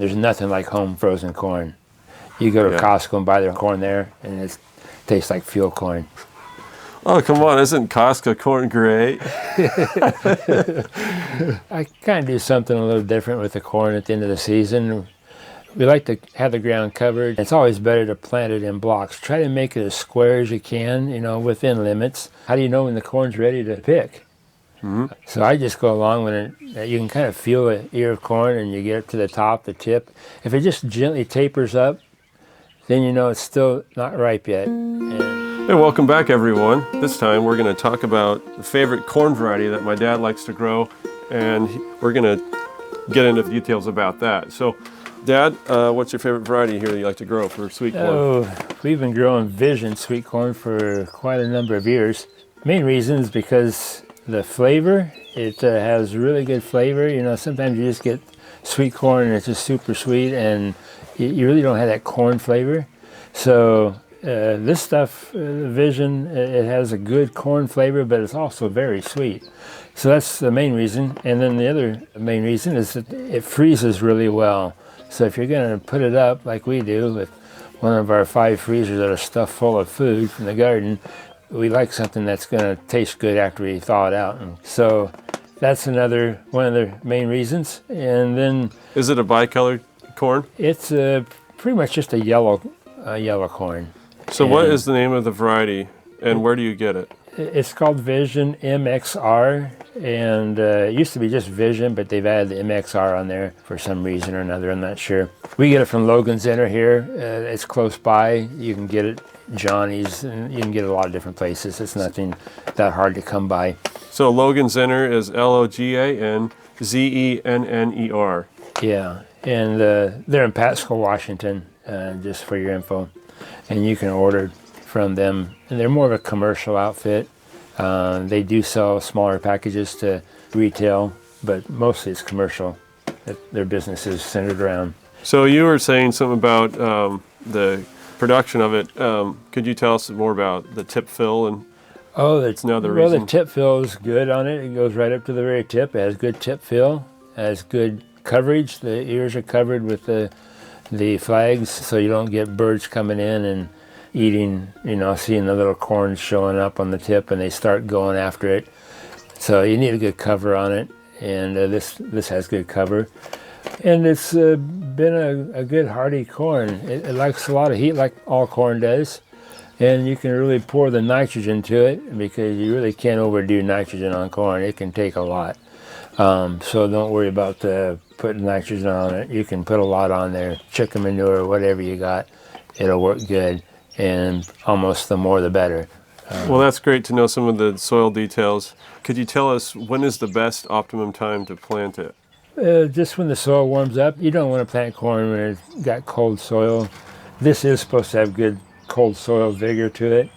There's nothing like home frozen corn. You go to Costco and buy their corn there, and it tastes like field corn. Oh, come on, isn't Costco corn great? I kind of do something a little different with the corn at the end of the season. We like to have the ground covered. It's always better to plant it in blocks. Try to make it as square as you can, within limits. How do you know when the corn's ready to pick? Mm-hmm. So I just go along with it. You can kind of feel the ear of corn, and you get it to the top, the tip. If it just gently tapers up, then you know it's still not ripe yet. Hey, welcome back, everyone. This time we're going to talk about the favorite corn variety that my dad likes to grow, and we're going to get into details about that. So, Dad, what's your favorite variety here that you like to grow for sweet corn? Oh, we've been growing Vision sweet corn for quite a number of years. Main reason is because the flavor, it has really good flavor. Sometimes you just get sweet corn and it's just super sweet, and you really don't have that corn flavor. So this stuff, Vision, it has a good corn flavor, but it's also very sweet. So that's the main reason. And then the other main reason is that it freezes really well. So if you're going to put it up like we do with one of our 5 freezers that are stuffed full of food from the garden, we like something that's going to taste good after we thaw it out. And so that's one of the main reasons. And then, is it a bicolored corn? It's pretty much just a yellow corn. So what is the name of the variety, and where do you get it? It's called Vision MXR, and it used to be just Vision, but they've added the MXR on there for some reason or another. I'm not sure. We get it from Logan's Center here. It's close by. You can get it Johnny's, and you can get it a lot of different places. It's nothing that hard to come by. So Logan's Center is LOGANZENNER. Yeah, and they're in Pasco, Washington, just for your info. And you can order from them. And they're more of a commercial outfit. They do sell smaller packages to retail, but mostly it's commercial that their business is centered around. So you were saying something about the production of it. Could you tell us more about the tip fill? And that's another reason. The tip fill is good on it. It goes right up to the very tip. It has good tip fill. It has good coverage. The ears are covered with the flags, so you don't get birds coming in and eating, seeing the little corn showing up on the tip, and they start going after it. So you need a good cover on it, and this has good cover. And it's been a good hardy corn. It likes a lot of heat like all corn does, and you can really pour the nitrogen to it because you really can't overdo nitrogen on corn. It can take a lot. So don't worry about putting nitrogen on it. You can put a lot on there, chicken manure, whatever you got. It'll work good, and almost the more the better. Well, that's great to know some of the soil details. Could you tell us when is the best optimum time to plant it? Just when the soil warms up. You don't want to plant corn when it's got cold soil. This is supposed to have good cold soil vigor to it,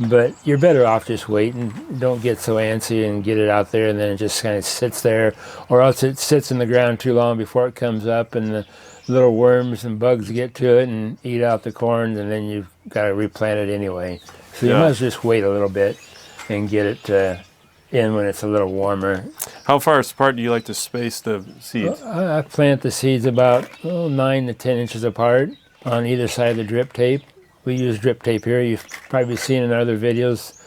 but you're better off just waiting. Don't get so antsy and get it out there and then it just kind of sits there, or else it sits in the ground too long before it comes up and the little worms and bugs get to it and eat out the corn, and then you've got to replant it anyway. So you must just wait a little bit and get it in when it's a little warmer. How far apart do you like to space the seeds? Well, I plant the seeds about 9 to 10 inches apart on either side of the drip tape. We use drip tape here. You've probably seen in other videos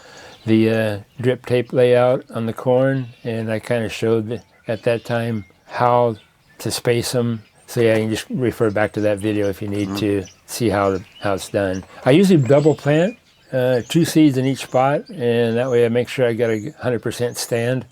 the drip tape layout on the corn, and I kind of showed at that time how to space them. So yeah, you can just refer back to that video if you need to see how it's done. I usually double plant 2 seeds in each spot, and that way I make sure I got a 100% stand,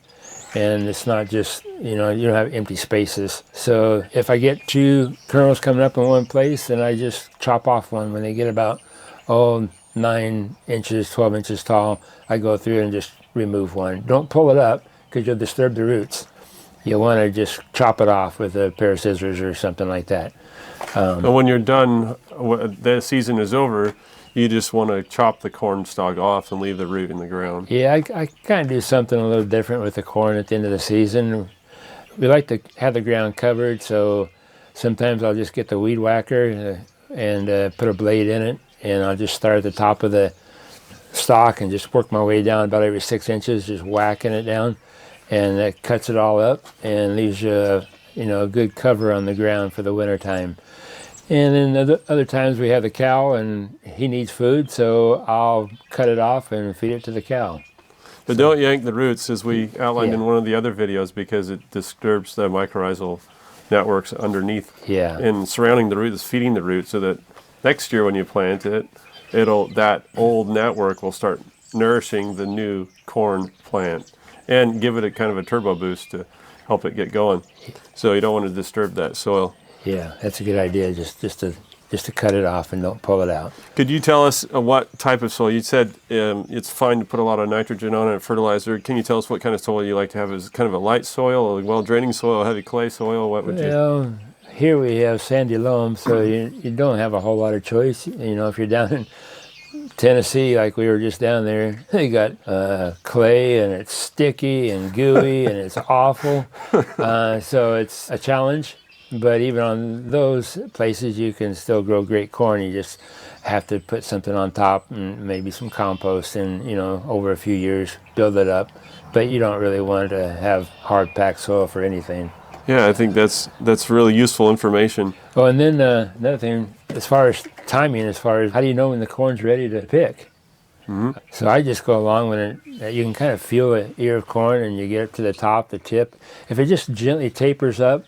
and it's not just, you don't have empty spaces. So if I get 2 kernels coming up in one place, then I just chop off one. When they get about 9 inches, 12 inches tall, I go through and just remove one. Don't pull it up because you'll disturb the roots. You want to just chop it off with a pair of scissors or something like that. And when you're done, the season is over, you just want to chop the corn stalk off and leave the root in the ground. Yeah, I kind of do something a little different with the corn at the end of the season. We like to have the ground covered, so sometimes I'll just get the weed whacker and put a blade in it, and I'll just start at the top of the stalk and just work my way down about every 6 inches, just whacking it down. And that cuts it all up and leaves you a good cover on the ground for the winter time. And then other times we have the cow and he needs food, so I'll cut it off and feed it to the cow. But don't yank the roots, as we outlined Yeah. in one of the other videos, because it disturbs the mycorrhizal networks underneath Yeah. and surrounding the root is feeding the root, so that next year when you plant it, that old network will start nourishing the new corn plant and give it a kind of a turbo boost to help it get going. So you don't want to disturb that soil. Yeah, that's a good idea. Just to cut it off and don't pull it out. Could you tell us what type of soil? You said it's fine to put a lot of nitrogen on it, fertilizer. Can you tell us what kind of soil you like to have? Is it kind of a light soil, a well-draining soil, heavy clay soil? What would you? Well, here we have sandy loam, so you don't have a whole lot of choice. If you're down in Tennessee, like we were just down there, they got clay and it's sticky and gooey and it's awful. So it's a challenge. But even on those places, you can still grow great corn. You just have to put something on top and maybe some compost and, over a few years, build it up. But you don't really want to have hard-packed soil for anything. Yeah, I think that's really useful information. Oh, and then another thing, as far as timing, as far as how do you know when the corn's ready to pick? Mm-hmm. So I just go along when you can kind of feel the ear of corn and you get it to the top, the tip. If it just gently tapers up,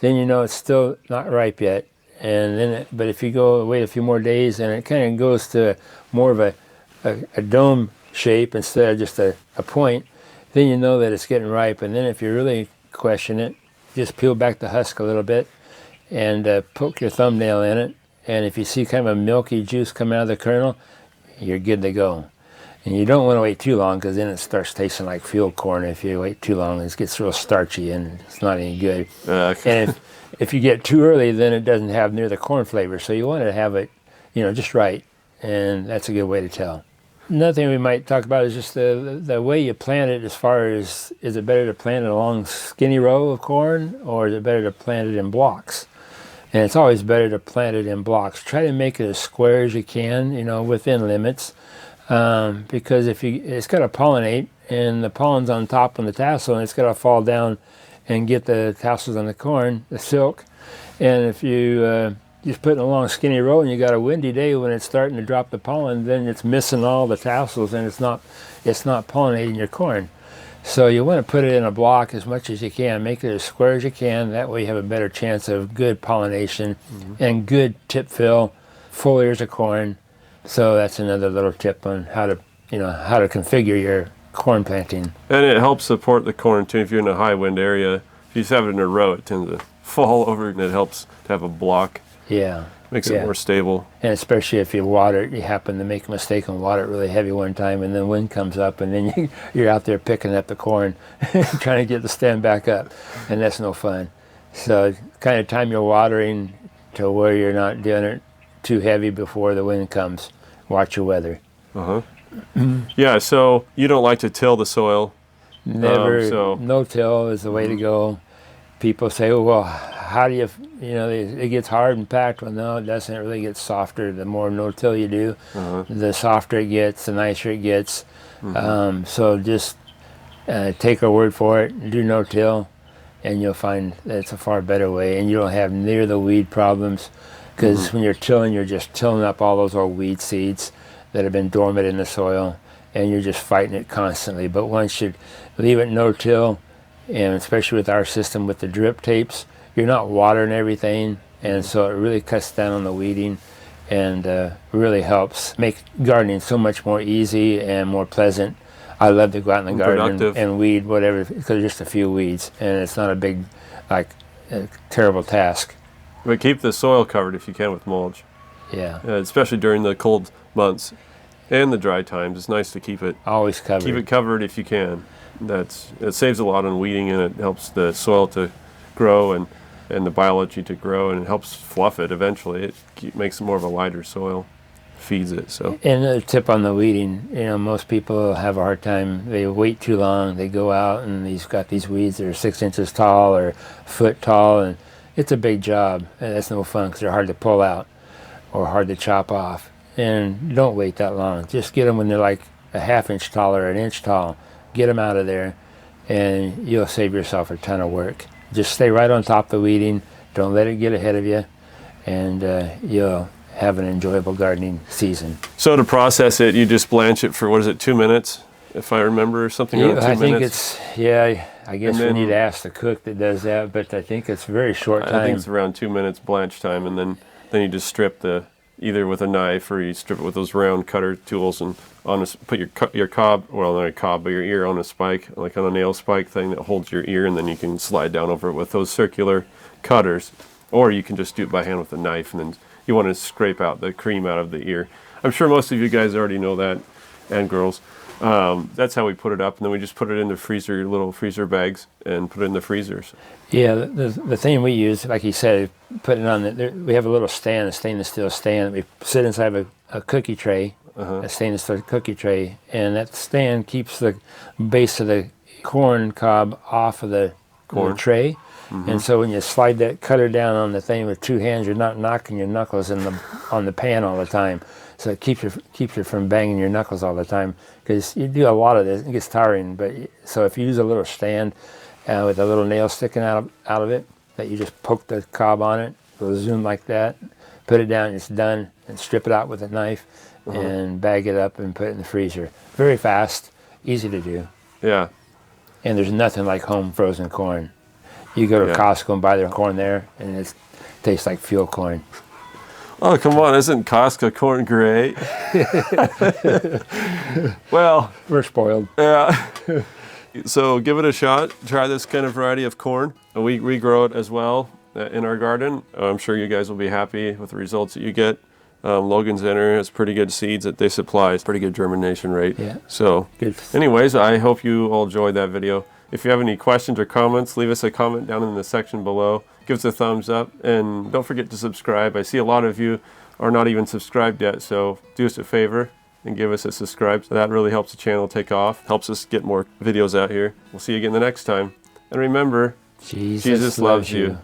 then it's still not ripe yet. And then, but if you wait a few more days and it kind of goes to more of a dome shape instead of just a point, then you know that it's getting ripe. And then if you really question it, just peel back the husk a little bit and poke your thumbnail in it. And if you see kind of a milky juice come out of the kernel, you're good to go. And you don't want to wait too long because then it starts tasting like field corn. If you wait too long, it gets real starchy and it's not any good. And if you get too early, then it doesn't have near the corn flavor. So you want to have it, just right. And that's a good way to tell. Another thing we might talk about is just the way you plant it, as far as, is it better to plant it along skinny row of corn or is it better to plant it in blocks? And it's always better to plant it in blocks. Try to make it as square as you can, within limits. Because it's got to pollinate, and the pollen's on top on the tassel, and it's got to fall down and get the tassels on the corn, the silk. And if you just put it in a long skinny row and you got a windy day when it's starting to drop the pollen, then it's missing all the tassels and it's not pollinating your corn. So you want to put it in a block as much as you can. Make it as square as you can. That way you have a better chance of good pollination and good tip fill, full ears of corn. So that's another little tip on how to configure your corn planting. And it helps support the corn too. If you're in a high wind area, if you just have it in a row, it tends to fall over, and it helps to have a block. Yeah. Makes it more stable. And especially if you water it, you happen to make a mistake and water it really heavy one time, and then wind comes up, and then you're out there picking up the corn, trying to get the stem back up, and that's no fun. So kind of time your watering to where you're not doing it too heavy before the wind comes. Watch your weather. Yeah, so you don't like to till the soil. Never. No-till is the way to go. People say, oh, well, how do it gets hard and packed. Well, no, it doesn't. It really gets softer. The more no-till you do, the softer it gets, the nicer it gets. So just take our word for it, do no-till, and you'll find that it's a far better way, and you don't have near the weed problems. Because when you're tilling, you're just tilling up all those old weed seeds that have been dormant in the soil, and you're just fighting it constantly. But once you leave it no-till, and especially with our system with the drip tapes, you're not watering everything, and so it really cuts down on the weeding and really helps make gardening so much more easy and more pleasant. I love to go out in the garden and weed whatever, because just a few weeds, and it's not a big, terrible task. But keep the soil covered if you can with mulch. Yeah. Especially during the cold months and the dry times. It's nice to keep it always covered. Keep it covered if you can. It saves a lot on weeding, and it helps the soil to grow and the biology to grow, and it helps fluff it eventually. It makes it more of a lighter soil, feeds it. So. And another tip on the weeding, most people have a hard time. They wait too long. They go out and they've got these weeds that are 6 inches tall or a foot tall, and it's a big job, and that's no fun because they're hard to pull out or hard to chop off. And don't wait that long. Just get them when they're like a half-inch tall or an inch tall. Get them out of there, and you'll save yourself a ton of work. Just stay right on top of the weeding. Don't let it get ahead of you, and you'll have an enjoyable gardening season. So to process it, you just blanch it for, what is it, 2 minutes? If I remember something around 2 minutes? I think it's, yeah, I guess we need to ask the cook that does that, but I think it's a very short time. I think it's around 2 minutes blanch time, and then you just strip either with a knife or you strip it with those round cutter tools, and put your cob, well, not a cob, but your ear on a spike, like on a nail spike thing that holds your ear, and then you can slide down over it with those circular cutters, or you can just do it by hand with a knife, and then you want to scrape out the cream out of the ear. I'm sure most of you guys already know that, and girls. That's how we put it up, and then we just put it in the freezer, little freezer bags, and put it in the freezers. Yeah, the thing we use, like you said, put it on we have a little stand, a stainless steel stand that we sit inside of a cookie tray, a stainless steel cookie tray, and that stand keeps the base of the corn cob off of the tray. And so when you slide that cutter down on the thing with 2 hands, you're not knocking your knuckles on the pan all the time. So it keeps you from banging your knuckles all the time, because you do a lot of this, it gets tiring. But so if you use a little stand with a little nail sticking out of it, that you just poke the cob on it, it'll zoom like that, put it down, it's done, and strip it out with a knife, and bag it up and put it in the freezer. Very fast, easy to do. Yeah. And there's nothing like home frozen corn. You go to Costco and buy their corn there, and it tastes like field corn. Oh, come on, isn't Costco corn great? Well, we're spoiled. Yeah. So give it a shot. Try this kind of variety of corn. We grow it as well in our garden. I'm sure you guys will be happy with the results that you get. Logan Zenner has pretty good seeds that they supply. It's pretty good germination rate. Yeah. So good. Anyways, I hope you all enjoyed that video. If you have any questions or comments, leave us a comment down in the section below. Give us a thumbs up, and don't forget to subscribe. I see a lot of you are not even subscribed yet, so do us a favor and give us a subscribe. So that really helps the channel take off, helps us get more videos out here. We'll see you again the next time. And remember, Jesus loves you.